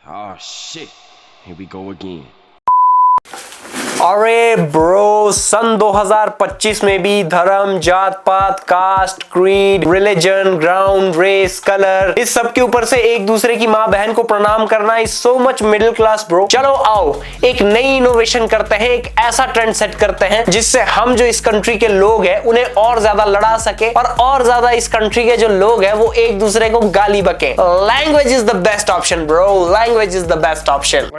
Oh shit, here we go again. अरे bro, सन 2025 में भी धर्म, जात पात, caste, creed, religion, ground, race, colour, इस सब के ऊपर से एक दूसरे की माँ बहन को प्रणाम करना is so much middle class bro. चलो आओ एक नई इनोवेशन करते हैं, एक ऐसा ट्रेंड सेट करते हैं जिससे हम जो इस कंट्री के लोग हैं उन्हें और ज्यादा लड़ा सके और ज्यादा इस कंट्री के जो लोग हैं वो एक दूसरे को गाली बके। Language is the best option bro, language is the best option.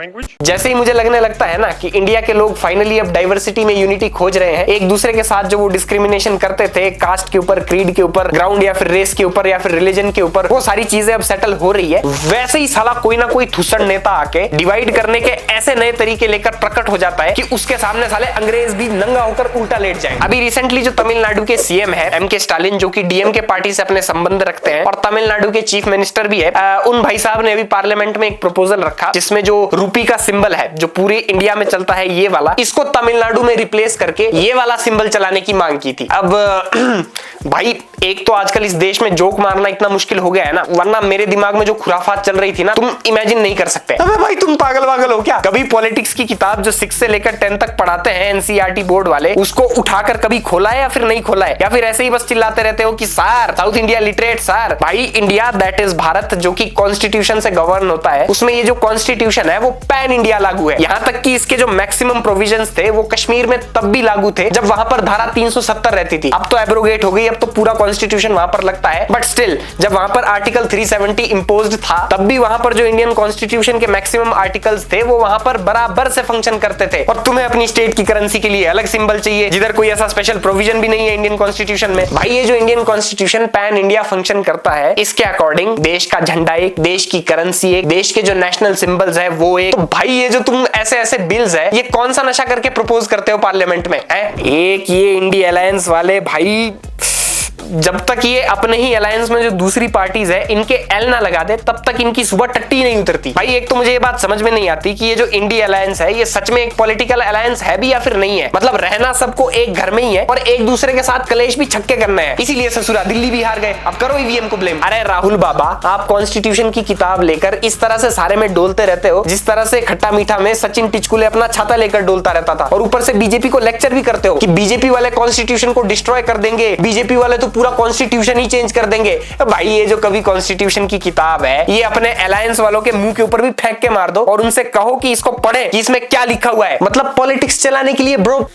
जैसे ही मुझे लगने लगता है ना कि इंडिया के लोग फाइनली अब डाइवर्सिटी में यूनिटी खोज रहे हैं, एक दूसरे के साथ जो वो डिस्क्रिमिनेशन करते थे कास्ट के ऊपर, क्रीड के ऊपर, ग्राउंड या फिर रेस के ऊपर या फिर रिलीजन के ऊपर, वो सारी चीजें अब सेटल हो रही है। वैसे ही साला कोई ना कोई थुसड़ नेता आके डिवाइड करने के ऐसे नए तरीके लेकर प्रकट हो जाता है कि उसके सामने साले अंग्रेज भी नंगा होकर उल्टा लेट जाए। अभी रिसेंटली जो तमिलनाडु के सीएम है एम के स्टालिन, जो कि डीएमके पार्टी से अपने संबंध रखते हैं और तमिलनाडु के चीफ मिनिस्टर भी है, उन भाई साहब ने अभी पार्लियामेंट में एक प्रपोजल रखा जिसमें जो रूपी का सिंबल है जो पूरे इंडिया में चलता है ये वाला, इसको तमिलनाडु में रिप्लेस करके ये वाला सिंबल चलाने की मांग की थी। अब भाई एक तो आजकल इस देश में जोक मारना इतना मुश्किल हो गया है ना, वरना मेरे दिमाग में जो खुराफात चल रही थी ना तुम इमेजिन नहीं कर सकते। अबे भाई तुम पागल वागल हो क्या? कभी पॉलिटिक्स की किताब जो 6 से लेकर 10 तक पढ़ाते हैं एनसीईआरटी बोर्ड वाले, उसको उठाकर कभी खोला है या फिर नहीं खोला है, या फिर ऐसे ही बस चिल्लाते रहते हो कि sir south India literate sir. भाई इंडिया दैट इज भारत, जो कि कॉन्स्टिट्यूशन से गवर्न होता है, उसमें ये जो कॉन्स्टिट्यूशन है वो पैन इंडिया लागू है। यहाँ तक कि इसके जो मैक्सिमम प्रोविजंस थे वो कश्मीर में तब भी लागू थे जब वहां पर धारा 370 रहती थी। अब तो एब्रोगेट हो गई, अब तो पूरा कॉन्स्टिट्यूशन वहां पर लगता है, बट स्टिल जब वहां पर आर्टिकल 370 इंपोज्ड था तब भी वहां पर जो इंडियन कॉन्स्टिट्यूशन के मैक्सिमम आर्टिकल्स थे वो वहां पर बराबर से फंक्शन करते थे। और तुम्हें अपनी स्टेट की करेंसी के लिए अलग सिंबल चाहिए जिधर कोई ऐसा स्पेशल प्रोविजन भी नहीं है इंडियन कॉन्स्टिट्यूशन में। भाई ये जो Indian constitution pan India function करता है, इसके अकॉर्डिंग देश का झंडा एक, देश की करेंसी एक, देश के जो नेशनल सिंबल्स है वो एक। तो भाई ये जो तुम ऐसे ऐसे बिल्स है ये कौन सा नशा करके प्रपोज करते हो पार्लियामेंट में? एक ये इंडिया अलायंस वाले भाई, जब तक ये अपने ही अलायंस में जो दूसरी पार्टीज है इनके एल ना लगा दे तब तक इनकी सुबह टट्टी नहीं उतरती। भाई एक तो मुझे ये बात समझ में नहीं आती कि ये जो इंडिया अलायंस है ये सच में एक पॉलिटिकल अलायंस है भी या फिर नहीं है। मतलब रहना सबको एक घर में ही है और एक दूसरे के साथ कलेश भी छक्के करना है, इसीलिए ससुरा दिल्ली भी हार गए, अब करो ईवीएम को ब्लेम। अरे राहुल बाबा, आप कॉन्स्टिट्यूशन की किताब लेकर इस तरह से सारे में डोलते रहते हो जिस तरह से खट्टा मीठा में सचिन टिचकुले अपना छाता लेकर डोलता रहता था, और ऊपर से बीजेपी को लेक्चर भी करते हो कि बीजेपी वाले कॉन्स्टिट्यूशन को डिस्ट्रॉय कर देंगे, बीजेपी वाले तो पूरा कॉन्स्टिट्यूशन ही चेंज कर देंगे। भाई ये जो कभी कॉन्स्टिट्यूशन की किताब है ये अपने अलायंस वालों के मुंह के ऊपर भी फेंक के मार दो और उनसे कहो कि इसको पढ़े कि इसमें क्या लिखा हुआ है। मतलब पॉलिटिक्स चलाने के लिए ब्रो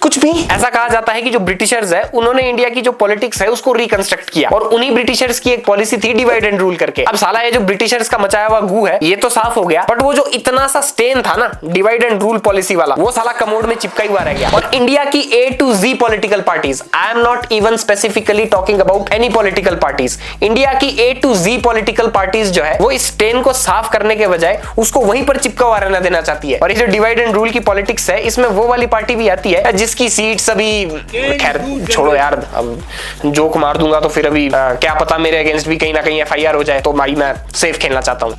कुछ भी। ऐसा कहा जाता है कि जो ब्रिटिशर्स है उन्होंने इंडिया की जो पॉलिटिक्स है उसको रिकंस्ट्रक्ट किया और उन्हीं ब्रिटिशर्स की एक पॉलिसी थी डिवाइड एंड रूल करके। अब साला ये जो ब्रिटिशर्स का मचाया हुआ गू है ये तो साफ हो गया, बट वो जो इतना सा स्टेन था ना डिवाइड एंड रूल पॉलिसी वाला, वो साला कमोड में चिपका हुआ रह गया। और इंडिया की A to Z political parties, I am not even specifically talking about any political parties, India की A to Z political parties जो है वो इस स्टेन को साफ करने के बजाय उसको वहीं पर चिपका हुआ रहना देना चाहती है। और ये जो डिवाइड एंड रूल की पॉलिटिक्स है इसमें वो वाली पार्टी भी आती है जिसकी सीट सभी, खैर छोड़ो यार, अब जोक मार दूंगा तो फिर अभी क्या पता मेरे अगेंस्ट भी कहीं ना कहीं FIR हो जाए, तो भाई मैं सेफ खेलना चाहता हूँ।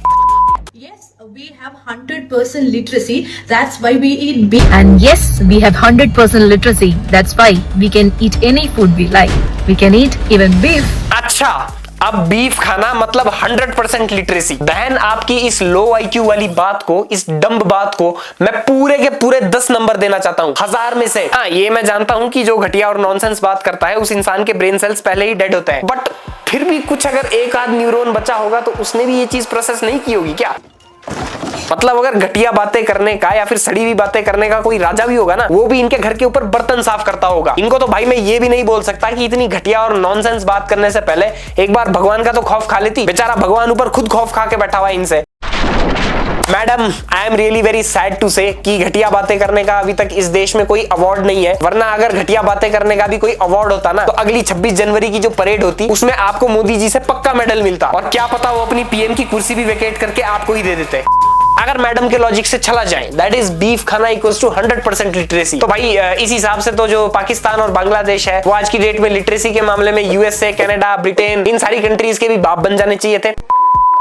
Yes, we have 100% literacy. That's why we eat beef. And yes, we have 100% literacy. That's why we can eat any food we like. We can eat even beef. अच्छा, अब बीफ खाना मतलब 100% लिटरेसी। बहन आपकी इस लो IQ वाली बात को, इस डम्ब बात को मैं पूरे के पूरे 10 नंबर देना चाहता हूँ 1000 में से। हाँ ये मैं जानता हूँ कि जो घटिया और नॉनसेंस बात करता है उस इंसान के ब्रेन सेल्स पहले ही डेड होते हैं, बट फिर भी कुछ अगर एक आध न्यूरॉन बचा होगा तो उसने भी ये चीज प्रोसेस नहीं की होगी क्या? मतलब अगर घटिया बातें करने का या फिर सड़ी हुई बातें करने का कोई राजा भी होगा ना, वो भी इनके घर के ऊपर बर्तन साफ करता होगा। इनको तो भाई मैं ये भी नहीं बोल सकता कि इतनी घटिया और नॉनसेंस बात करने से पहले एक बार भगवान का तो खौफ खा लेती। बेचारा भगवान ऊपर खुद खौफ खा के बैठा हुआ है इनसे। Madam I am really very sad to say कि घटिया बातें करने का अभी तक इस देश में कोई अवार्ड नहीं है, वरना अगर घटिया बातें करने का भी कोई अवार्ड होता ना तो अगली 26 जनवरी की जो परेड होती उसमें आपको मोदी जी से पक्का मेडल मिलता, और क्या पता वो अपनी PM की कुर्सी भी वेकेट करके आपको ही दे देते। अगर मैडम के लॉजिक से चला जाए दैट इज बीफ खाना इक्वल्स टू 100% लिटरेसी, तो भाई इस हिसाब से तो जो पाकिस्तान और बांग्लादेश है वो आज की डेट में लिटरेसी के मामले में USA, कनाडा, ब्रिटेन, इन सारी कंट्रीज के भी बाप बन जाने चाहिए थे।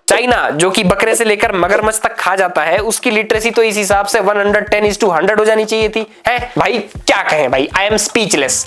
चाइना जो कि बकरे से लेकर मगरमच्छ तक खा जाता है, उसकी लिटरेसी तो इस हिसाब से 110:100 हो जानी चाहिए थी। है भाई, क्या कहें भाई, I am speechless.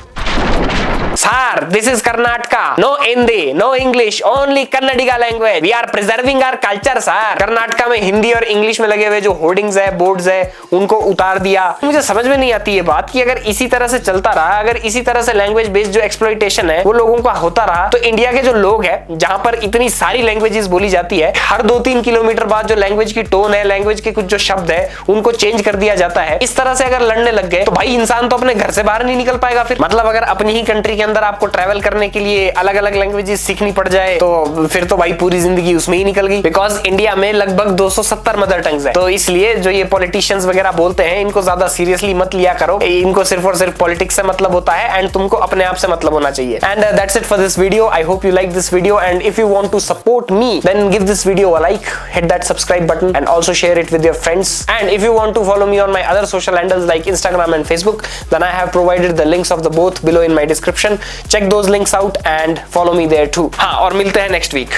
Sir, this is Karnataka. No Hindi, no English, only Kannadiga language. We are preserving our culture, sir. Karnataka में हिंदी और इंग्लिश में लगे हुए जो होर्डिंग्स है, बोर्ड्स है, उनको उतार दिया। मुझे समझ में नहीं आती ये बात कि अगर इसी तरह से चलता रहा, अगर इसी तरह से लैंग्वेज बेस्ड जो एक्सप्लॉइटेशन है वो लोगों का होता रहा, तो इंडिया के जो लोग हैं, जहां पर इतनी सारी लैंग्वेजेस बोली जाती है, हर 2-3 किलोमीटर बाद जो लैंग्वेज की टोन है, लैंग्वेज के कुछ जो शब्द है, उनको चेंज कर दिया जाता है। इस तरह से अगर लड़ने लग गए तो भाई इंसान तो अपने घर से बाहर नहीं निकल पाएगा फिर। मतलब अगर अपनी ही कंट्री के अंदर आपको ट्रैवल करने के लिए अलग अलग लैंग्वेजेस सीखनी पड़ जाए तो फिर तो भाई पूरी जिंदगी उसमें ही निकल गई। बिकॉज इंडिया में लगभग 270 मदर टंग्स है। तो इसलिए जो ये पॉलिटिशियंस वगैरह बोलते हैं, इनको ज्यादा सीरियसली मत लिया करो। इनको सिर्फ और सिर्फ पॉलिटिक्स से मतलब होता है एंड तुमको अपने आप से मतलब होना चाहिए। And that's it for this video. I hope you like this video and if you want to support me then give this video a like, hit that subscribe button and also share it with your friends. And if you want to follow me on my other social handles like Instagram and Facebook, then I have provided the links of the both below in my description. Check those links out and follow me there too. हाँ, और मिलते हैं next week.